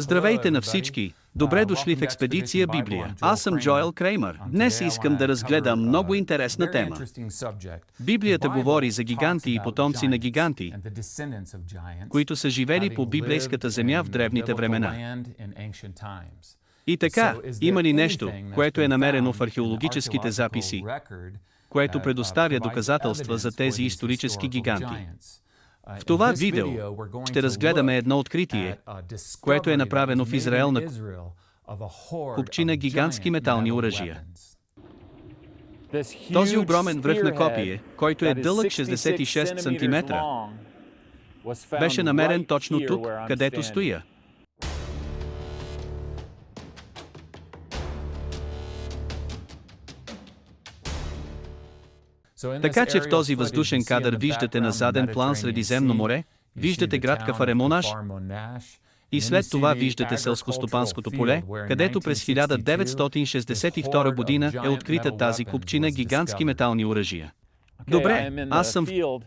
Здравейте на всички! Добре дошли в експедиция Библия. Аз съм Джоел Креймър. Днес искам да разгледам много интересна тема. Библията говори за гиганти и потомци на гиганти, които са живели по библейската земя в древните времена. И така, има ли нещо, което е намерено в археологическите записи, което предоставя доказателства за тези исторически гиганти? В това видео ще разгледаме едно откритие, което е направено в Израел на купчина гигантски метални оръжия. Този огромен връх на копие, който е дълъг 66 см, беше намерен точно тук, където стоя. Така че в този въздушен кадър виждате на заден план Средиземно море, виждате град Кафаремонаш и след това виждате селскостопанското поле, където през 1962 година е открита тази купчина гигантски метални оръжия. Добре, аз съм в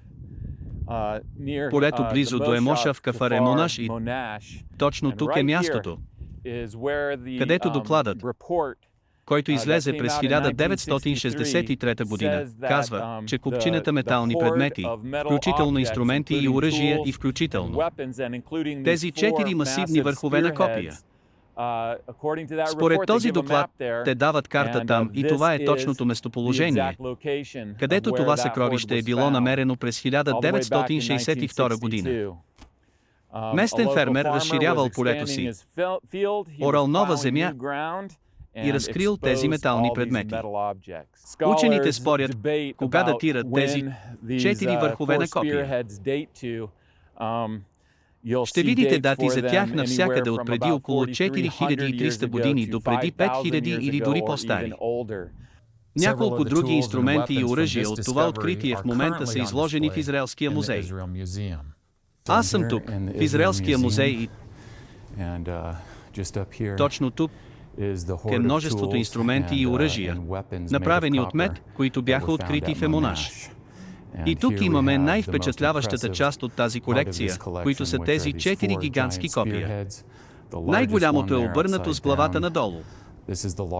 полето близо до Емоша в Кафаремонаш и точно тук е мястото, където докладът, който излезе през 1963 година, казва, че купчината метални предмети, включително инструменти и оръжия и включително тези 4 масивни върхове на копия. Според този доклад, те дават карта там и това е точното местоположение, където това съкровище е било намерено през 1962 година. Местен фермер разширявал полето си, орал нова земя и разкрил тези метални предмети. Учените спорят кога датират тези 4 върхове на копия. Ще видите дати за тях навсякъде от преди около 4300 години до преди 5000 или дори по-стари. Няколко други инструменти и оръжия от това откритие в момента са изложени в Израелския музей. Аз съм тук, в Израелския музей и точно тук е множеството инструменти и оръжия, направени от мед, които бяха открити в Емонаш. И тук имаме най-впечатляващата част от тази колекция, които са тези 4 гигантски копия. Най-голямото е обърнато с главата надолу.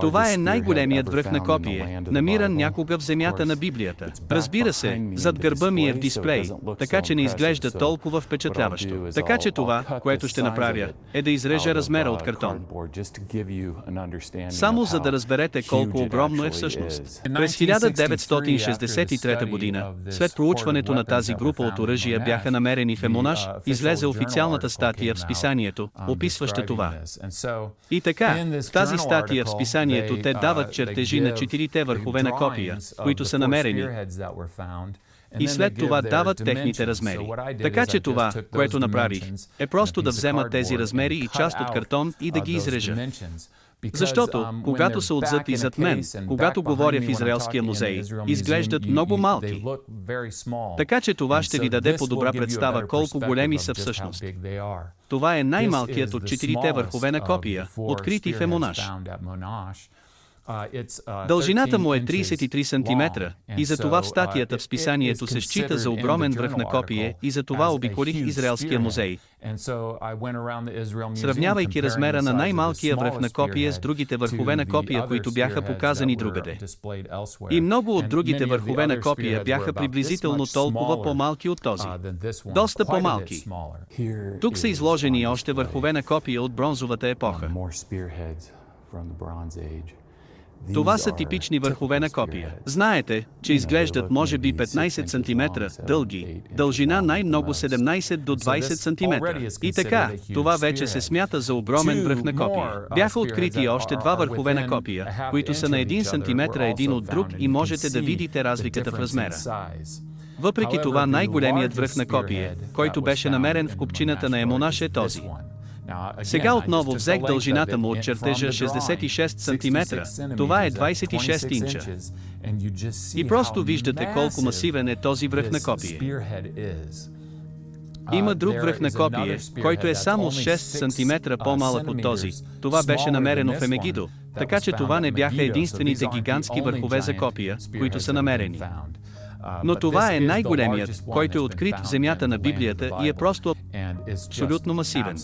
Това е най-големият връх на копие, намиран някога в земята на Библията. Разбира се, зад гърба ми е в дисплей, така че не изглежда толкова впечатляващо. Така че това, което ще направя, е да изрежа размера от картон. Само за да разберете колко огромно е всъщност. През 1963 година, след проучването на тази група от оръжия бяха намерени в Емонаш, излезе официалната статия в списанието, описваща това. И така, в тази статия в списанието те дават чертежи на 4 върхове на копия, които са намерени, и след това дават техните размери. Така че това, което направих, е просто да взема тези размери и част от картон и да ги изрежа. Защото, когато са отзад и зад мен, когато говоря в Израелския музей, изглеждат много малки. Така че това ще ви даде по-добра представа колко големи са всъщност. Това е най-малкият от 4 върхове на копия, открити в Емонаш. Дължината му е 33 см и затова в статията в списанието се счита за огромен връх на копие и затова обиколих Израелския музей, сравнявайки размера на най-малкия връх на копие с другите върхове на копия, които бяха показани другаде. И много от другите върхове на копия бяха приблизително толкова по-малки от този. Доста по-малки. Тук са изложени още върхове на копия от бронзовата епоха. Това са типични върхове на копия. Знаете, че изглеждат може би 15 см дълги, дължина най-много 17 до 20 см. И така, това вече се смята за огромен връх на копия. Бяха открити още 2 върхове на копия, които са на 1 см един от друг и можете да видите разликата в размера. Въпреки това най-големият връх на копие, който беше намерен в купчината на Емонаш е този. Сега отново взех дължината му от чертежа 66 см, това е 26 инча. И просто виждате колко масивен е този връх на копие. Има друг връх на копие, който е само 6 см по-малък от този. Това беше намерено в Емегидо, така че това не бяха единствените гигантски върхове за копия, които са намерени. Но това е най-големият, който е открит в земята на Библията и е просто абсолютно масивен.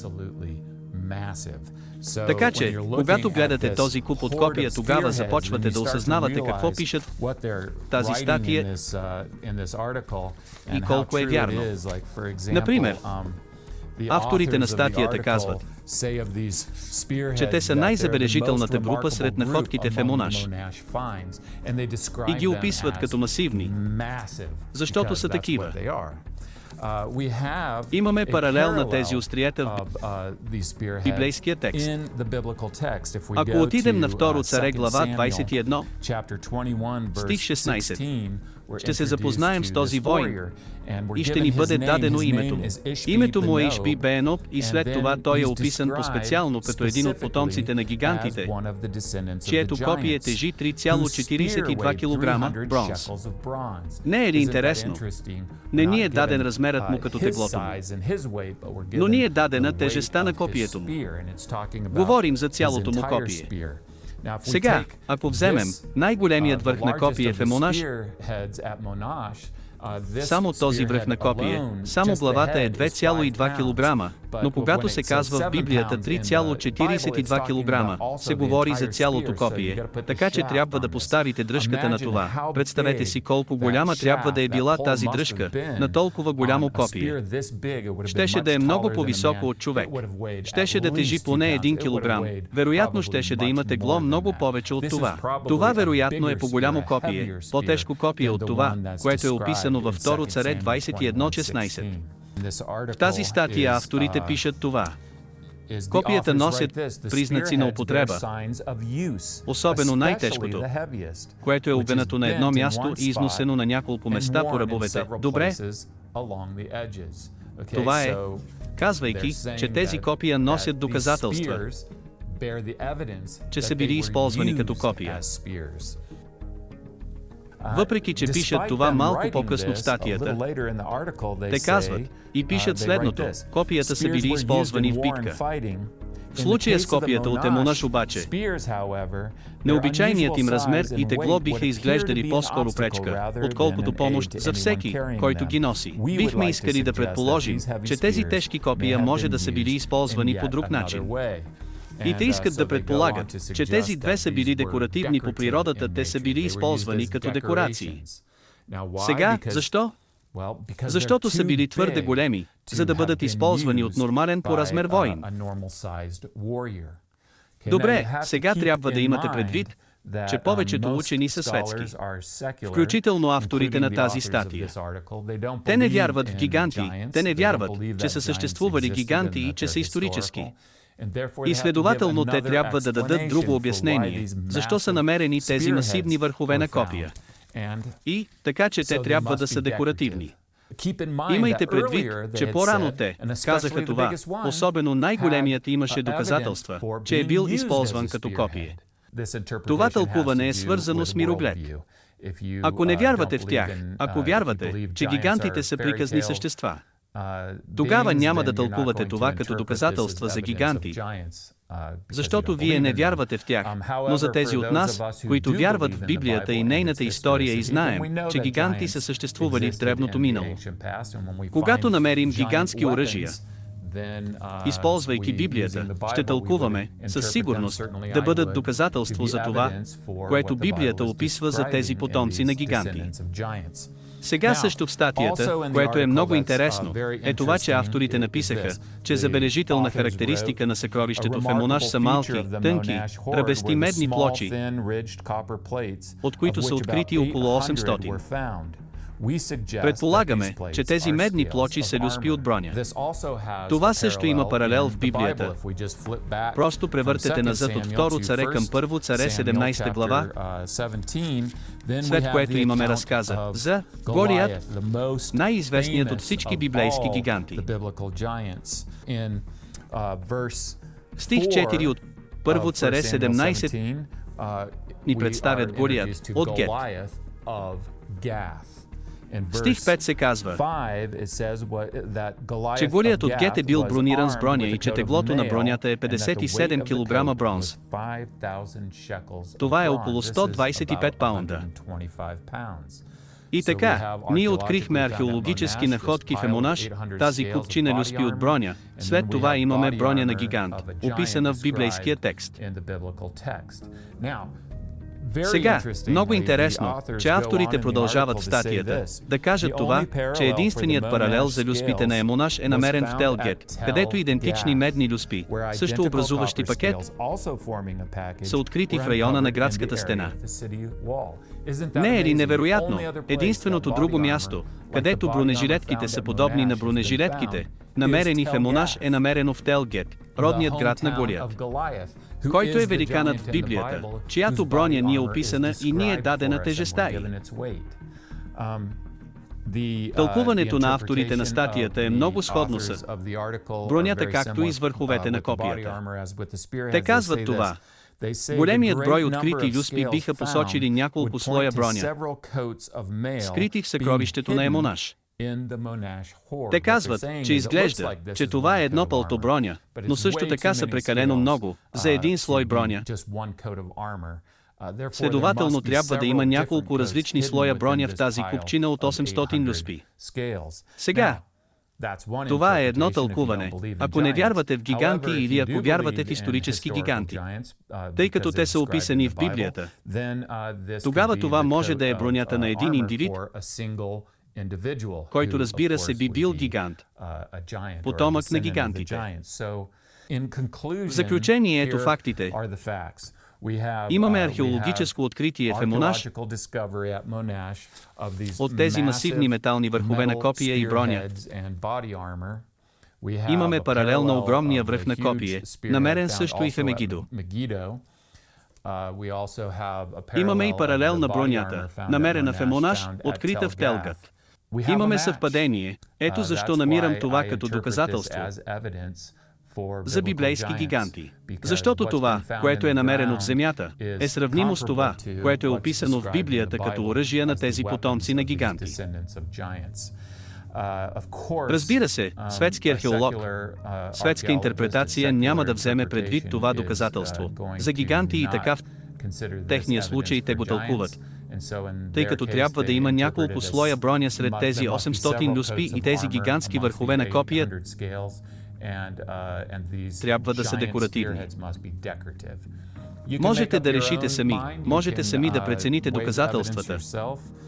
Така че, когато гледате този куп от копия, тогава започвате да осъзнавате какво пишат в тази статия и колко е вярно. Например, авторите на статията казват, че те са най-забележителната група сред находките в Емонаш и ги описват като масивни, защото са такива. Имаме паралел на тези острията в библейския текст. Ако отидем на 2 Царе глава 21, стих 16, ще се запознаем с този войн и ще ни бъде дадено името му. Името му е Ишби-Беноб и след това той е описан по-специално като един от потомците на гигантите, чието копие тежи 3,42 кг бронз. Не е ли интересно? Не ни е даден размерът му като теглото му, но ни е дадена тежестта на копието му. Говорим за цялото му копие. Сега, ако вземем най-големият връх на копие в Емонаш, само този връх на копие, само главата е 2,2 кг, но когато се казва в Библията 3,42 кг, се говори за цялото копие, така че трябва да поставите дръжката на това. Представете си колко голяма трябва да е била тази дръжка на толкова голямо копие. Щеше да е много по-високо от човек. Щеше да тежи поне 1 кг. Вероятно щеше да има тегло много повече от това. Това вероятно е по-голямо копие, по-тежко копие от това, което е описано във 2 Царе 21:16. В тази статия авторите пишат това. Копията носят признаци на употреба, особено най-тежкото, което е обенато на едно място и износено на няколко места по ръбовете. Добре? Това е, казвайки, че тези копия носят доказателства, че са били използвани като копия. Въпреки че пишат това малко по-късно в статията, те казват и пишат следното: копията са били използвани в битка. В случая с копията от Емонаш обаче, необичайният им размер и тегло биха изглеждали по-скоро пречка, отколкото помощ за всеки, който ги носи. Бихме искали да предположим, че тези тежки копия може да са били използвани по друг начин. И те искат да предполагат, че тези две са били декоративни по природата, те са били използвани като декорации. Сега, защо? Защото са били твърде големи, за да бъдат използвани от нормален по размер войн. Добре, сега трябва да имате предвид, че повечето учени са светски, включително авторите на тази статия. Те не вярват в гиганти, те не вярват, че са съществували гиганти и че са исторически. И следователно те трябва да дадат друго обяснение, защо са намерени тези масивни върхове на копия. И така, че те трябва да са декоративни. Имайте предвид, че по-рано те казаха това, особено най-големият имаше доказателства, че е бил използван като копие. Това тълкуване е свързано с мироглед. Ако не вярвате в тях, ако вярвате, че гигантите са приказни същества, тогава няма да тълкувате това като доказателства за гиганти, защото вие не вярвате в тях, но за тези от нас, които вярват в Библията и нейната история и знаем, че гиганти са съществували в древното минало. Когато намерим гигантски оръжия, използвайки Библията, ще тълкуваме, със сигурност, да бъдат доказателство за това, което Библията описва за тези потомци на гиганти. Сега също в статията, което е много интересно, е това, че авторите написаха, че забележителна характеристика на съкровището в Емонаш са малки, тънки, ръбести медни плочи, от които са открити около 800. Предполагаме, че тези медни плочи са люспи от броня. Това също има паралел в Библията. Просто превъртете назад от 2 Царе към 1 Царе 17 глава, след което имаме разказа за Голиат, най-известният от всички библейски гиганти. Стих 4 от 1 Царе 17 ни представят Голиат от Гет. В стих 5 се казва, че Голиат от Гет е бил брониран с броня и че теглото на бронята е 57 кг бронз. Това е около 125 паунда. И така, ние открихме археологически находки в Емонаш, тази купчина люспи от броня. След това имаме броня на гигант, описана в библейския текст. Сега, много интересно, че авторите продължават статията да кажат това, че единственият паралел за люспите на Емонаш е намерен в Телгет, където идентични медни люспи, също образуващи пакет, са открити в района на градската стена. Не е ли невероятно? Единственото друго място, където бронежилетките са подобни на бронежилетките, намерени в Емонаш, е намерено в Телгет, родният град на Голиат, който е великанът в Библията, чиято броня ни е описана и ни е дадена тежестта й. Тълкуването на авторите на статията е много сходно с бронята, както и с върховете на копията. Те казват това. Големият брой открити люспи биха посочили няколко слоя броня, скрити в съкровището на Емонаш. Те казват, че изглежда, че това е едно пълто броня, но също така са прекалено много за един слой броня. Следователно трябва да има няколко различни слоя броня в тази купчина от 800 люспи. Сега, това е едно тълкуване, ако не вярвате в гиганти или ако вярвате в исторически гиганти, тъй като те са описани в Библията. Тогава това може да е бронята на един индивид, който, разбира се, би бил гигант, потомък на гигантите. В заключение, ето фактите. Имаме археологическо откритие в Емонаш от тези масивни метални върхове на копия и броня. Имаме паралел на огромния връх на копие, намерен също и в Емегидо. Имаме и паралел на бронята, намерена в Емонаш, открита в Телгат. Имаме съвпадение. Ето защо намирам това като доказателство за библейски гиганти. Защото това, което е намерено в земята, е сравнимо с това, което е описано в Библията като оръжие на тези потомци на гиганти. Разбира се, светски археолог, светска интерпретация няма да вземе предвид това доказателство за гиганти и така в техния случай те го тълкуват, тъй като трябва да има няколко слоя броня сред тези 800 люспи и тези гигантски върхове на копия трябва да са декоративни. Можете да решите сами, можете сами да прецените доказателствата.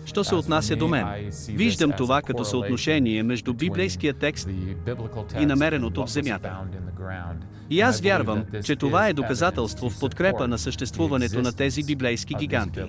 Що се отнася до мен? Виждам това като съотношение между библейския текст и намереното в земята. И аз вярвам, че това е доказателство в подкрепа на съществуването на тези библейски гиганти.